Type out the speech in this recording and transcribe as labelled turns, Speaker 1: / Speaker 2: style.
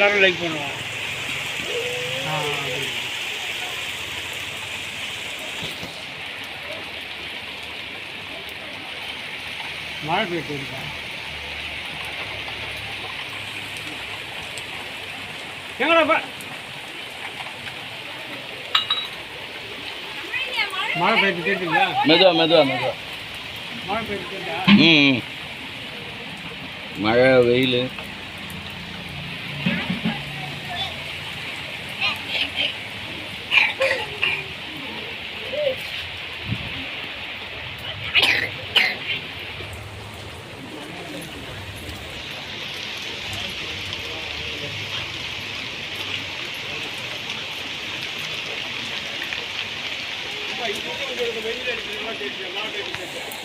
Speaker 1: எல்லோரும் லைக் பண்ணுவோம். மழை பெய்யுது இருக்கா எங்கடாப்பா மழை பெய்யுது கேட்டுங்களா?
Speaker 2: மெதுவா
Speaker 1: மழை பெய்யுது கேட்டா?
Speaker 2: மழை வெயில்
Speaker 1: வெயில் அடிக்கிறதுலாம் கேட்குறேன்.